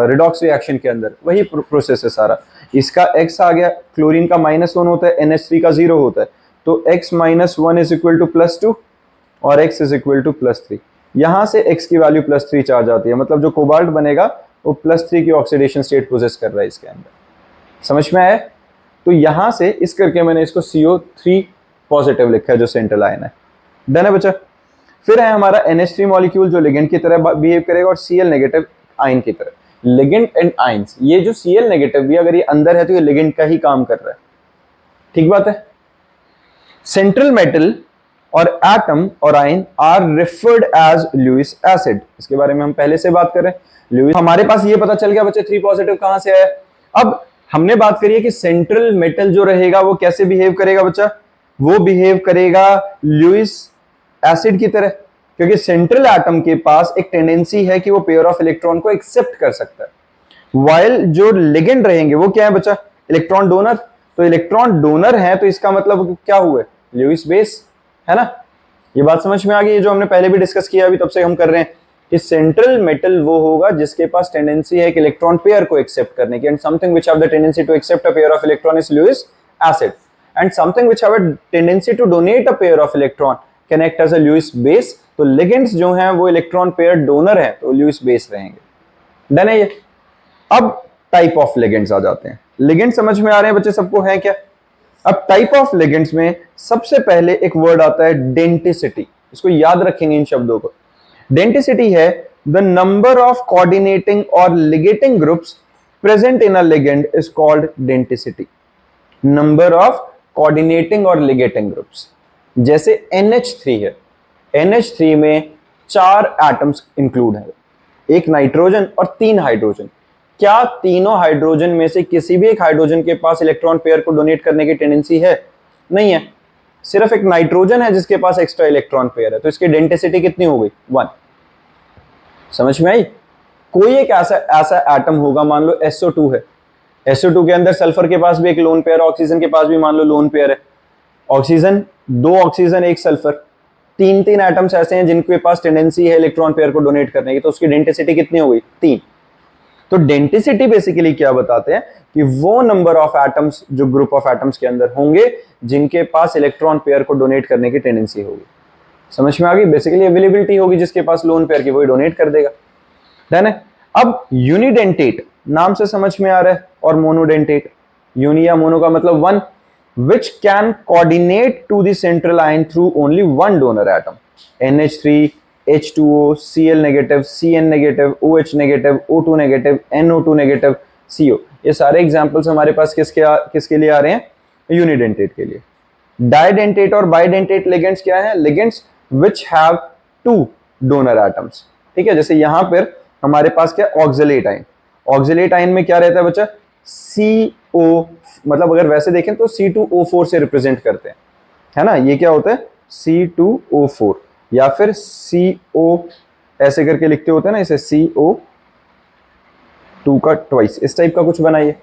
रिडॉक्स रिएक्शन के अंदर, वही प्रोसेस है सारा। इसका x आ गया, क्लोरीन का -1 होता है, NH3 का 0 होता है, तो x - 1 इज इक्वल टू +2 और x इज इक्वल टू +3। यहां से x की वैल्यू +3 चार्ज आती है, मतलब जो कोबाल्ट बनेगा वो +3 की ऑक्सीडेशन स्टेट पोजेस कर रहा है इसके अंदर। समझ में आया। तो यहां से इस करके मैंने इसको CO3 पॉजिटिव लिखा है जो सेंट्रल आयन है। डन है बच्चा। फिर है हमारा NH3 मॉलिक्यूल जो लिगेंड की तरह बिहेव करेगा, और Cl नेगेटिव आयन की तरह। लिगेंड एंड आयंस, ये जो Cl नेगेटिव भी अगर ये अंदर है तो ये लिगेंड का ही काम कर रहा है। ठीक बात है। सेंट्रल मेटल और एटम और ion are referred as Lewis acid, इसके बारे में हम पहले से बात कर रहे हैं। लुईस, हमारे पास ये पता चल गया बच्चे 3 पॉजिटिव कहां से आया। अब हमने बात करी है कि सेंट्रल मेटल जो रहेगा वो कैसे बिहेव करेगा बच्चा, वो बिहेव करेगा लुईस एसिड की तरह, क्योंकि सेंट्रल एटम के पास एक टेंडेंसी है कि वो पेयर ऑफ इलेक्ट्रॉन को एक्सेप्ट कर सकता है, वाइल जो लिगेंड रहेंगे वो क्या है बच्चा, इलेक्ट्रॉन डोनर। तो इलेक्ट्रॉन डोनर है तो इसका मतलब क्या हुए, लुईस बेस, है ना। ये बात समझ में आ गई, जो हमने पहले भी डिस्कस किया, अभी तब से हम कर रहे हैं कि सेंट्रल मेटल वो होगा जिसके पास टेंडेंसी है कि इलेक्ट्रॉन पेयर को एक्सेप्ट करने की, and something which have the tendency to accept a pair of electron is Lewis acid, and something which have a tendency to donate a pair of electron can act as a Lewis base, तो लिगेंड्स जो हैं वो इलेक्ट्रॉन पेयर डोनर हैं तो लुईस बेस रहेंगे। डन है ये। अब टाइप ऑफ लिगेंड्स आ जाते हैं। लिगेंड समझ में आ रहे हैं बच्चे सबको, है क्या? अब टाइप ऑफ लिगेंड्स में सबसे पहले एक वर्ड आता है डेंटिसिटी। इसको याद रखेंगे इन शब्दों को। डेंटिसिटी है द नंबर ऑफ कोऑर्डिनेटिंग और ligating groups present in a ligand is called denticity. Number of coordinating और लिगेटिंग ग्रुप्स, जैसे NH3 है, NH3 में 4 एटम्स इंक्लूड है, एक नाइट्रोजन और 3 हाइड्रोजन। क्या तीनों हाइड्रोजन में से किसी भी एक हाइड्रोजन के पास इलेक्ट्रॉन पेयर को डोनेट करने की टेंडेंसी है? नहीं है, सिर्फ एक नाइट्रोजन है जिसके पास एक्स्ट्रा इलेक्ट्रॉन पेयर है, तो इसकी डेंसिटी कितनी हो गई? 1। समझ में आई? कोई एक ऐसा एटम होगा, मान लो SO2 है, SO2 के अंदर सल्फर के पास भी एक लोन पेयर, ऑक्सीजन के पास भी मान लो लोन पेयर है, ऑक्सीजन 2 ऑक्सीजन 1 सल्फर, 3 एटम्स ऐसे हैं जिनके पास टेंडेंसी है इलेक्ट्रॉन पेयर को डोनेट करने की, तो उसकी डेंसिटी कितनी हो गई? 3। तो डेंसिटी बेसिकली क्या बताते हैं कि वो नंबर ऑफ एटम्स जो ग्रुप ऑफ एटम्स के अंदर होंगे जिनके पास इलेक्ट्रॉन पेयर को डोनेट करने की टेंडेंसी होगी। समझ में आ गई? बेसिकली अवेलेबिलिटी होगी, जिसके पास लोन पेयर की वही डोनेट कर देगा। डन है। अब यूनिडेंटेट नाम से समझ में आ रहा है, और मोनोडेंटेट, यूनि या मोनो का मतलब 1, which can coordinate to the central ion through only one donor atom. NH3, H2O, Cl negative, Cn negative, OH negative, O2 negative, NO2 negative, CO। ये सारे एग्जांपल्स हमारे पास किसके लिए आ रहे हैं? यूनिडेंटेट के लिए। डाइडेंटेट और बाइडेंटेट लिगेंड्स क्या है? Ligands which have 2 donor atoms। ठीक है, जैसे यहां पर हमारे पास क्या? Oxalate ion. ऑक्सलेट आयन में क्या रहता है बच्चा? CO, मतलब अगर वैसे देखें तो C2O4 से रिप्रेजेंट करते हैं, है ना? ये क्या होता है? C2O4, या फिर CO ऐसे करके लिखते होते हैं ना, इसे CO2 का ट्वाइस, इस टाइप का कुछ बनाइए।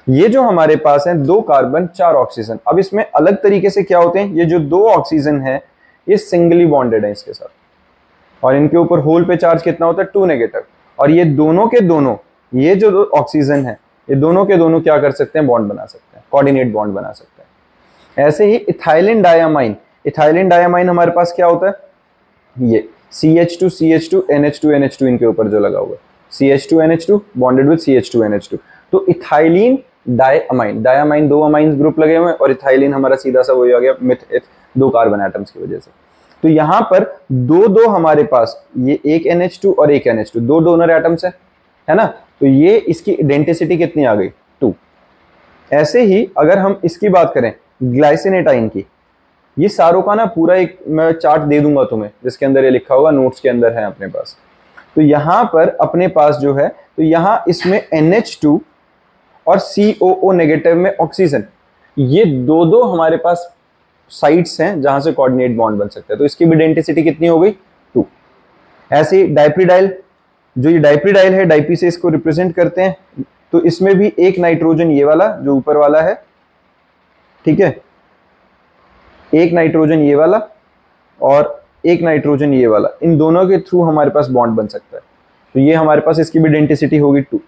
ये जो हमारे पास है 2 कार्बन 4 ऑक्सीजन। अब इसमें अलग तरीके से क्या होते हैं, ये जो 2 ऑक्सीजन है ये सिंगली बॉन्डेड है इसके साथ, और इनके ऊपर होल पे चार्ज कितना होता है? 2 नेगेटिव। और ये दोनों के दोनों, ये जो 2 ऑक्सीजन है ये दोनों के दोनों क्या कर सकते हैं? बॉन्ड बना सकते हैं, कोऑर्डिनेट बॉन्ड बना सकते हैं। ऐसे ही इथाइलिन डायमाइन, इथाइलिन डायमाइन हमारे पास क्या होता है? ये CH2 CH2 NH2 NH2 इनके ऊपर जो लगा हुआ है, CH2 NH2 bonded with CH2 NH2, तो ethylene diamine, diamine 2 amines group लगे हुए हैं, और इथाइलिन हमारा सीधा सा वही आ गया मिथ 2 कार्बन एटम्स की वजह से। तो यहां पर 2 हमारे पास, ये एक NH2 और एक NH2, 2 डोनर एटम्स है ना? तो ये इसकी डेंसिटी कितनी आ गई? 2। ऐसे ही अगर हम इसकी बात करें ग्लाइसिनेटाइन की, ये सारों का ना पूरा एक मैं चार्ट दे दूंगा तुम्हें, जिसके अंदर ये लिखा होगा, नोट्स के अंदर है अपने पास। तो यहां पर अपने पास जो है, तो यहां इसमें NH2 और COO नेगेटिव में ऑक्सीजन, ये 2 हमारे पास साइट्स हैं जहां से कोऑर्डिनेट बॉन्ड बन सकता है, तो इसकी भी डेंसिटी कितनी हो गई? 2। ऐसे ही डाइप्रिडाइल, जो ये डाइप्रिडाइल है, डाइपी से इसको रिप्रेजेंट करते हैं, तो इसमें भी एक नाइट्रोजन ये वाला जो ऊपर वाला है, ठीक है, एक नाइट्रोजन ये वाला और एक नाइट्रोजन ये वाला, इन दोनों के थ्रू हमारे पास बॉन्ड बन सकता है, तो ये हमारे पास इसकी भी डेंसिटी होगी 2।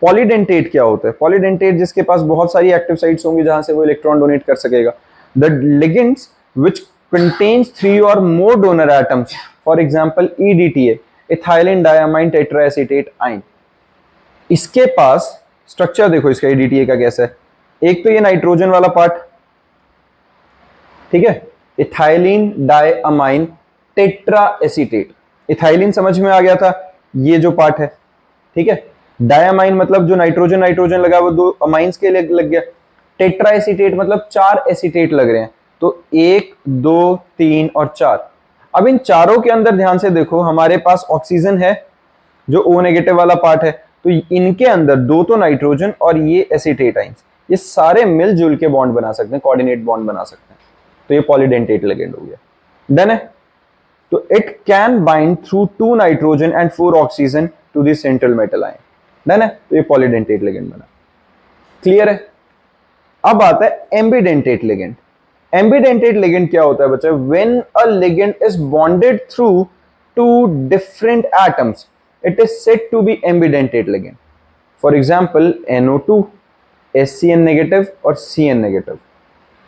पॉलीडेंटेट क्या होता है? पॉलीडेंटेट जिसके पास बहुत सारी एक्टिव साइट्स होंगी जहां से वो इलेक्ट्रॉन डोनेट कर सकेगा। The ligands which contains 3 or more donor atoms, for example EDTA, ethylene diamine tetraacetate ion. इसके पास स्ट्रक्चर देखो इसका EDTA का कैसा है। एक तो ये नाइट्रोजन वाला पार्ट, ठीक है, इथाइलिन डायमाइन टेट्राएसीटेट, इथाइलिन समझ में आ गया था, ये जो पार्ट है, ठीक है। डायमाइन मतलब जो नाइट्रोजन नाइट्रोजन लगा वो 2 अमाइंस के लिए लग गया। टेट्राएसीटेट मतलब 4 एसीटेट लग रहे हैं, तो 1 2 3 और 4। अब इन चारों के अंदर ध्यान से देखो, हमारे पास ऑक्सीजन है जो O नेगेटिव वाला पार्ट है, तो इनके अंदर 2 तो नाइट्रोजन और ये एसीटेट आइंस, ये सारे मिलजुल के बॉन्ड बना सकते हैं, कोऑर्डिनेट बॉन्ड बना सकते हैं, तो ये पॉलीडेंटेट लिगेंड हो गया। डन है। तो it can bind through 2 nitrogen and 4 oxygen to the central metal ion. Done है, तो ये पॉलीडेंटेट लिगेंड बना। क्लियर है। अब आता है एम्बिडेंटेट लिगेंड। एम्बिडेंटेट लिगेंड क्या होता है बच्चा? When a ligand is bonded through 2 different atoms it is said to be ambidentate ligand. For example NO2, SCN negative और CN नेगेटिव।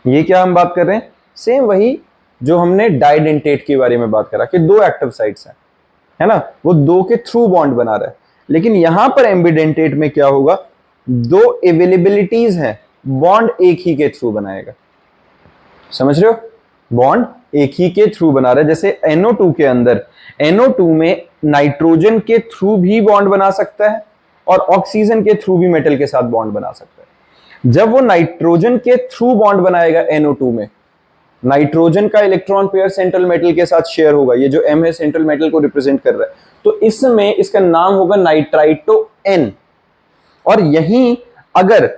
ये क्या हम बात कर रहे हैं? सेम वही जो हमने डाइडेंटेट के बारे में बात करा कि दो एक्टिव साइट्स हैं, है ना, वो दो के थ्रू बॉन्ड बना रहा है। लेकिन यहां पर एम्बिडेंटेट में क्या होगा, दो अवेलेबिलिटीज हैं, बॉन्ड एक ही के थ्रू बनाएगा। समझ रहे हो, बॉन्ड एक ही के थ्रू बना रहा है। जैसे NO2 के अंदर, NO2 में नाइट्रोजन के थ्रू भी बॉन्ड बना सकता है और ऑक्सीजन के थ्रू भी मेटल के साथ बॉन्ड बना सकता है। जब वो नाइट्रोजन के थ्रू बॉन्ड बनाएगा NO2 में, नाइट्रोजन का इलेक्ट्रॉन पेयर सेंट्रल मेटल के साथ शेयर होगा, ये जो M है सेंट्रल मेटल को रिप्रेजेंट कर रहा है, तो इसमें इसका नाम होगा नाइट्राइटो N। और यहीं अगर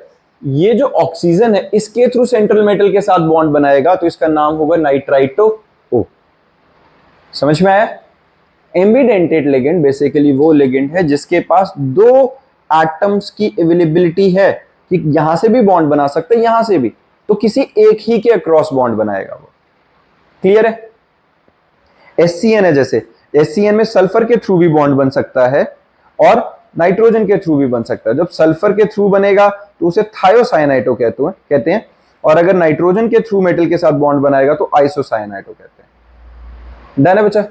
ये जो ऑक्सीजन है इसके थ्रू सेंट्रल मेटल के साथ बॉन्ड बनाएगा तो इसका नाम होगा नाइट्राइटो O। समझ में आया? एम्बिडेंटेट लिगेंड बेसिकली वो लिगेंड है जिसके पास दो एटम्स की अवेलेबिलिटी है कि यहां से भी बॉन्ड बना सकते हैं, यहां से भी, तो किसी एक ही के अक्रॉस बॉन्ड बनाएगा वो। क्लियर है? SCN है, जैसे SCN में सल्फर के थ्रू भी बॉन्ड बन सकता है और नाइट्रोजन के थ्रू भी बन सकता है। जब सल्फर के थ्रू बनेगा तो उसे थायोसाइनाइटो कहते हैं, और अगर नाइट्रोजन के थ्रू मेटल के साथ बॉन्ड बनाएगा तो आइसोसाइनाइटो कहते हैं। डन है बच्चा?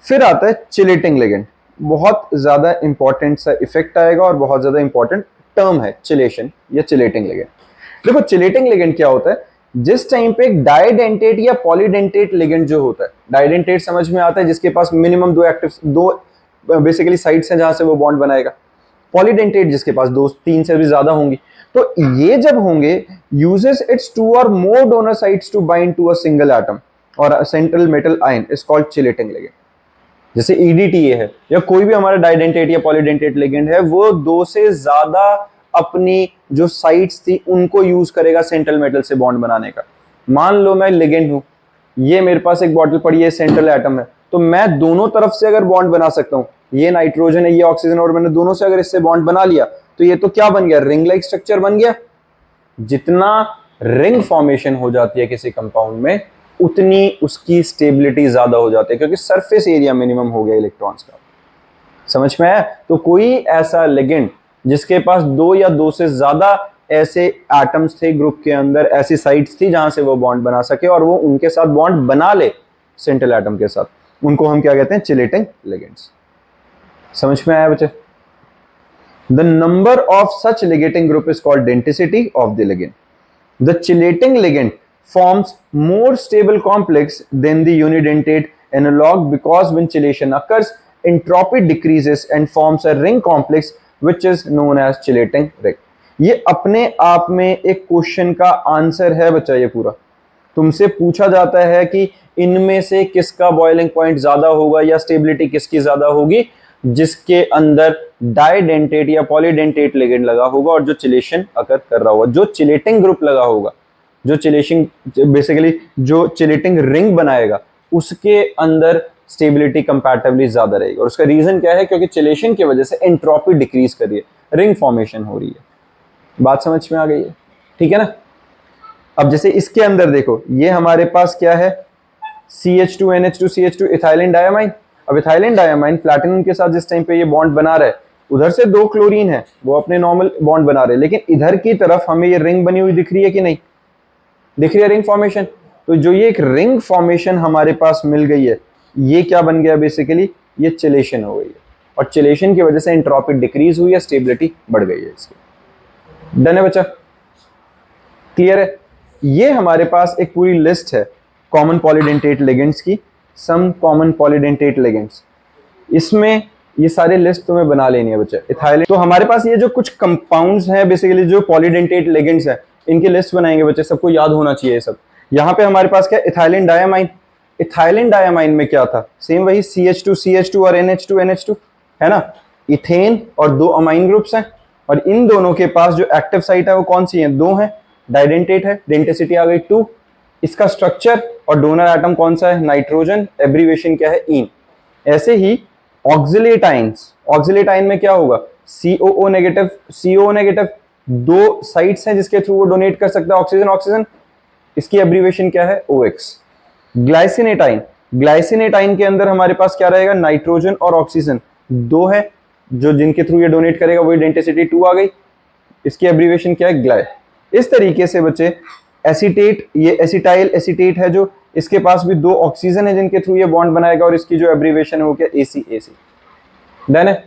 फिर आता है चिलेटिंग लिगेंड। बहुत ज्यादा इंपॉर्टेंट सा इफेक्ट आएगा और बहुत ज्यादा इंपॉर्टेंट टर्म है चिलेशन या चिलेटिंग लिगेंड। देखो चिलेटिंग लिगेंड क्या होता है, जिस टाइम पे एक डाइडेंटेट या पॉलीडेंटेट लिगेंड जो होता है, डाइडेंटेट समझ में आता है जिसके पास मिनिमम दो बेसिकली साइट्स हैं जहां से वो बॉन्ड बनाएगा, पॉलीडेंटेट जिसके पास दो तीन से भी ज्यादा होंगी। तो ये जब होंगे, uses its two or more donor sites to bind to a single atom or a central metal ion is called chelating ligand. जैसे EDTA है या कोई भी हमारा डाइडेंटेट या पॉलीडेंटेट लिगेंड है, वो दो से ज्यादा अपनी जो साइट्स थी उनको यूज करेगा सेंट्रल मेटल से बॉन्ड बनाने का। मान लो मैं लिगेंड हूं, ये मेरे पास एक बॉटल पड़ी है, सेंट्रल एटम है, तो मैं दोनों तरफ से अगर बॉन्ड बना सकता हूं, ये नाइट्रोजन है ये ऑक्सीजन, और मैंने दोनों से अगर इससे बॉन्ड बना लिया तो ये तो क्या बन गया, रिंग लाइक स्ट्रक्चर बन गया। जितना रिंग फॉर्मेशन हो जाती है किसी कंपाउंड में उतनी उसकी स्टेबिलिटी ज्यादा हो जाती है, क्योंकि सरफेस एरिया मिनिमम हो गया इलेक्ट्रॉन्स का। समझ में आया? तो कोई ऐसा लिगेंड जिसके पास दो या दो से ज्यादा ऐसे एटम्स थे ग्रुप के अंदर, ऐसी साइट्स थी जहां से वो बॉन्ड बना सके और वो उनके साथ बॉन्ड बना ले सेंट्रल एटम के साथ, उनको हम क्या कहते हैं, चिलेटिंग लिगेंड्स। समझ में आया बच्चे? The number of such ligating group is called density of the ligand. The chelating ligand forms more stable complex than the unidentate analog because when chelation occurs, entropy decreases and forms a ring complex which is known as chelating ring। ये अपने आप में एक क्वेश्चन का आंसर है बच्चा। ये पूरा तुमसे पूछा जाता है कि इनमें से किसका बॉइलिंग पॉइंट ज्यादा होगा या स्टेबिलिटी किसकी ज्यादा होगी, जिसके अंदर डाइडेंटेट या पॉलीडेंटेट लिगेंड लगा होगा और जो चिलेशन अकर कर रहा होगा, जो चिलेटिंग ग्रुप लगा होगा, जो चिलेशन बेसिकली जो चिलेटिंग रिंग बनाएगा उसके अंदर स्टेबिलिटी कंपैरेटिवली ज्यादा रहेगी। और उसका रीजन क्या है, क्योंकि चिलेशन की वजह से एंट्रोपी डिक्रीज कर रही है, रिंग फॉर्मेशन हो रही है। बात समझ में आ गई है? ठीक है ना? अब जैसे इसके अंदर देखो, ये हमारे पास क्या है, CH2NH2CH2 इथाइलिन डायमाइन। अब इथाइलिन डायमाइन प्लैटिनम के साथ जिस टाइम पे ये बॉन्ड बना रहा है, उधर से दो क्लोरीन है वो अपने नॉर्मल बॉन्ड बना रहे हैं, लेकिन इधर की तरफ हमें ये रिंग बनी हुई दिख रही है कि नहीं दिख रही है, रिंग फॉर्मेशन। तो जो ये एक रिंग फॉर्मेशन हमारे पास मिल गई है, ये क्या बन गया, बेसिकली ये चिलेशन हो गई है, और चिलेशन की वजह से एंट्रोपी डिक्रीज हुई है, स्टेबिलिटी बढ़ गई है इसकी। डन है बच्चा? क्लियर है? ये हमारे पास एक पूरी लिस्ट है कॉमन पॉलीडेंटेट लिगेंड्स की, सम कॉमन पॉलीडेंटेट लिगेंड्स। इसमें ये सारे लिस्ट तुम्हें बना लेनी है बच्चा। इथाइलिन, तो हमारे पास ये जो कुछ कंपाउंड्स हैं बेसिकली जो पॉलीडेंटेट लिगेंड्स हैं, इनकी लिस्ट बनाएंगे बच्चे, सबको याद होना चाहिए ये सब। यहाँ पे हमारे पास क्या, इथाइलिन डायमाइन। इथाइलिन डायमाइन में क्या था, सेम वही CH2CH2 और NH2NH2 है ना, इथेन और दो अमाइन ग्रुप्स हैं, और इन दोनों के पास जो एक्टिव साइट है वो कौन सी है, दो हैं, डाइडेंटेट है, डेंसिटी आ गई 2। इसका स्ट्रक्चर और डोनर एटम कौन सा है, नाइट्रोजन, एब्रीवेशन क्या है, इन। ऐसे ही ऑक्सिलेटाइंस, ऑक्सिलेटाइन में क्या होगा, COO नेगेटिव, CO नेगेटिव, दो साइट्स हैं जिसके थ्रू वो डोनेट कर सकता है ऑक्सीजन ऑक्सीजन, इसकी एब्रीवेशन क्या है, OX। ग्लाइसिनेटाइन, ग्लाइसिनेटाइन के अंदर हमारे पास क्या रहेगा, नाइट्रोजन और ऑक्सीजन दो है, जो जिनके थ्रू ये डोनेट करेगा, वही डेंसिटी 2 आ गई, इसकी एब्रीवेशन क्या है, ग्लाइ। इस तरीके से बच्चे एसीटेट, ये एसिटाइल एसीटेट है जो इसके पास भी 2 ऑक्सीजन है जिनके थ्रू ये बॉन्ड बनाएगा और इसकी जो एब्रीवेशन है वो क्या, ACAC। डन है।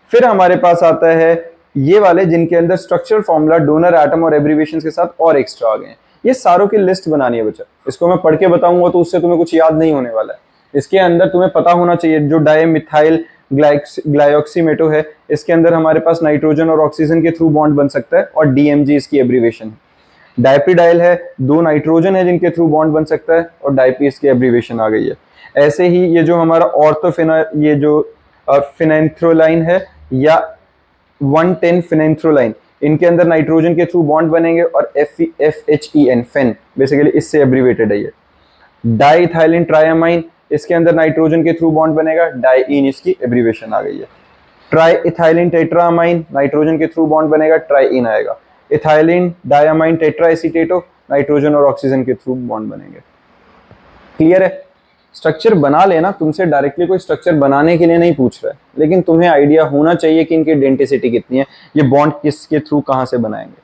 फिर हमारे पास आता है ये वाले जिनके अंदर स्ट्रक्चरल फॉर्मूला, डोनर एटम और एब्रीवेशन के साथ और एक्स्ट्रा आ गए हैं। ये सारों की लिस्ट बनानी है बच्चा। इसको मैं पढ़ के बताऊंगा तो उससे तुम्हें कुछ याद नहीं होने वाला है। इसके अंदर तुम्हें पता होना चाहिए जो डाइमिथाइल ग्लाइऑक्सीमेटो है, इसके अंदर हमारे पास नाइट्रोजन और ऑक्सीजन के थ्रू बॉन्ड बन सकता है और DMG इसकी एब्रीवेशन है। डाइपिडाइल है, 2 नाइट्रोजन है जिनके थ्रू बॉन्ड बन सकता है और डाइपी इसकी एब्रीवेशन आ गई है। ऐसे ही ये जो हमारा ये जो फिनेंथ्रोलाइन है या 110 फिनेंथ्रोलाइन, इनके अंदर नाइट्रोजन के थ्रू बॉन्ड बनेंगे और FEN फेन बेसिकली इससे एब्रीवेटेड है ये। डाइइथाइलिन ट्राइअमाइन, इसके अंदर नाइट्रोजन के थ्रू बॉन्ड बनेगा, डाइइन इसकी एब्रीवेशन आ गई है। ट्राइइथाइलिन टेट्रामाइन, नाइट्रोजन के थ्रू बॉन्ड बनेगा, ट्राइइन आएगा। इथाइलिन डाइअमाइन टेट्राएसीटेटो, नाइट्रोजन और ऑक्सीजन के थ्रू बॉन्ड बनेंगे। क्लियर है? स्ट्रक्चर बना लेना, तुमसे डायरेक्टली कोई स्ट्रक्चर बनाने के लिए नहीं पूछ रहा है, लेकिन तुम्हें आइडिया होना चाहिए कि इनकी डेंसिटी कितनी है, ये बॉन्ड किसके थ्रू कहां से बनाएंगे।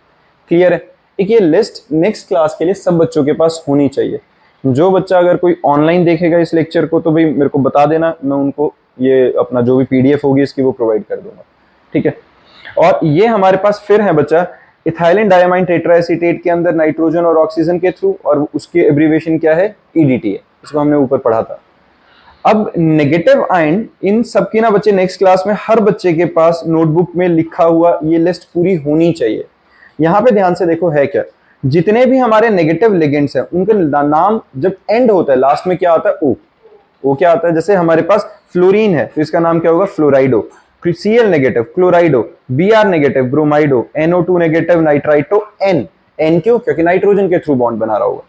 क्लियर है? एक ये लिस्ट नेक्स्ट क्लास के लिए सब बच्चों के पास होनी चाहिए। जो बच्चा अगर कोई ऑनलाइन देखेगा इस लेक्चर को तो भाई मेरे को बता देना, मैं उनको ये अपना जो भी PDF होगी इसकी वो प्रोवाइड कर दूंगा। ठीक है? और ये हमारे पास फिर है बच्चा इथाइलिन डाइअमाइन टेट्राएसीटेट के अंदर नाइट्रोजन और ऑक्सीजन के थ्रू, और उसकी एब्रीवेशन क्या है, EDT है। इसको हमने ऊपर पढ़ा था। अब नेगेटिव आयन, इन सब की ना बच्चे नेक्स्ट क्लास में हर बच्चे के पास नोटबुक में लिखा हुआ ये लिस्ट पूरी होनी चाहिए। यहाँ पे ध्यान से देखो है क्या, जितने भी हमारे नेगेटिव लिगेंड्स हैं उनका नाम जब एंड होता है लास्ट में क्या आता है, ओ क्या आता है। जैसे हमारे पास फ्लोरीन है तो इसका नाम क्या होगा, fluorido. Cl negative chlorido, Br negative bromido, NO2 negative nitrito, N क्यों, क्योंकि नाइट्रोजन के थ्रू बॉन्ड बना रहा होगा।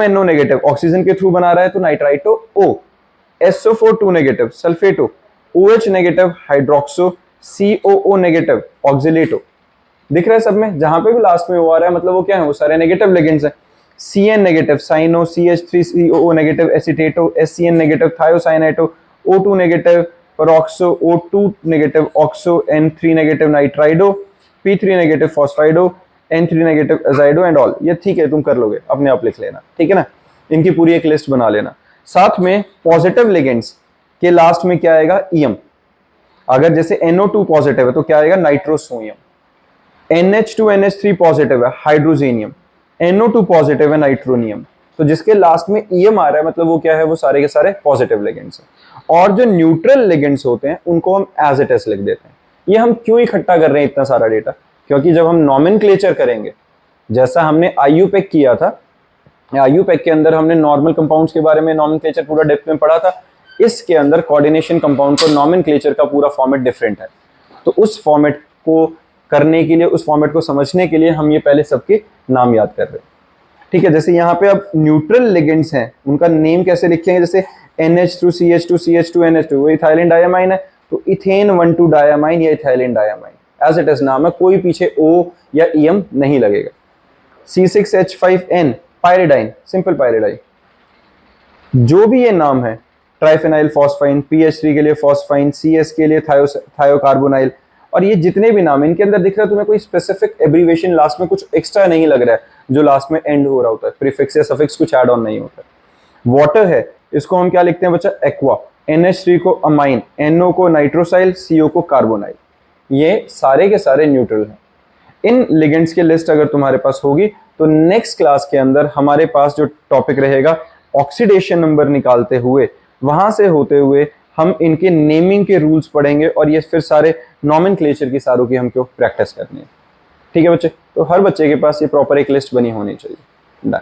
NO नेगेटिव ऑक्सीजन के थ्रू बना रहा है तो nitrito O। SO4 2 negative sulphato, OH negative hydroxo, COO negative oxalato. दिख रहा है सब में, जहां पे भी लास्ट में वो आ रहा है मतलब वो क्या है, वो सारे नेगेटिव लिगेंड्स हैं। CN negative cyano, CH3COO negative acetato, SCN negative thiocyanato, O2 negative peroxo, O2 negative oxo, N3 negative nitrido, P3 negative phosphido, N3 negative azido and all. ये ठीक है, तुम कर लोगे, अपने आप लिख लेना, ठीक है ना। इनकी पूरी एक लिस्ट बना लेना। साथ में पॉजिटिव लिगेंड्स के लास्ट में क्या आएगा, EM। अगर जैसे NO2 पॉजिटिव है तो क्या आएगा, नाइट्रोसोनियम। NH2 NH3 पॉजिटिव है, हाइड्रोजेनियम। NO2 पॉजिटिव है, नाइट्रोनियम। तो जिसके लास्ट में EM आ रहा है मतलब वो क्या है, वो सारे के सारे पॉजिटिव लिगेंड्स हैं। और जो न्यूट्रल लिगेंड्स होते हैं उनको हम एज इट इज लिख देते हैं। ये हम क्यों इकट्ठा कर रहे हैं इतना सारा डेटा, क्योंकि जब हम नॉमेनक्लेचर करेंगे, जैसा हमने IUPAC किया था, IUPAC के अंदर हमने नॉर्मल कंपाउंड्स के बारे में नॉमेनक्लेचर पूरा डेप्थ में पढ़ा था। इसके अंदर कोऑर्डिनेशन कंपाउंड को नॉमेनक्लेचर का पूरा फॉर्मेट डिफरेंट है। तो उस फॉर्मेट को करने के लिए, उस फॉर्मेट को समझने के लिए हम ये पहले सबके नाम याद कर रहे हैं, ठीक है। जैसे यहाँ पे अब न्यूट्रल लिगेंड्स हैं, उनका नेम कैसे लिखेंगे, जैसे NH2 CH2 CH2 NH2, वो इथाइलिन डाइअमाइन है तो इथेन 1,2 डाइअमाइन या ethylene diamine as it is नाम है, कोई पीछे O या EM नहीं लगेगा। C6H5N पायरिडाइन, simple पायरिडाइन। जो भी ये नाम है, ट्राइफेनाइल फॉस्फाइन, PH3 के लिए फॉस्फाइन, CS के लिए थायोकार्बोनाइल, और ये जितने भी नाम है इनके अंदर दिख रहा है तुम्हें कोई स्पेसिफिक एब्रीवेशन लास्ट में कुछ एक्स्ट्रा नहीं लग रहा है जो लास्ट में एंड हो रहा होता है, प्रीफिक्स या सफिक्स कुछ ऐड ऑन नहीं होता है। वाटर है, इसको हम क्या लिखते हैं बच्चा, एक्वा। NH3 को अमाइन, NO को नाइट्रोसाइल, CO को कार्बोनाइल। ये सारे के सारे न्यूट्रल हैं। इन लिगेंड्स की लिस्ट अगर तुम्हारे पास होगी तो नेक्स्ट क्लास के अंदर हमारे पास जो टॉपिक रहेगा ऑक्सीडेशन नंबर निकालते हुए, वहां से होते हुए हम इनके नेमिंग के रूल्स पढ़ेंगे और ये फिर सारे नॉमेनक्लेचर की सारों की हमको प्रैक्टिस करनी है, ठीक है बच्चे। तो हर बच्चे के पास ये प्रॉपर एक लिस्ट बनी होनी चाहिए। डन।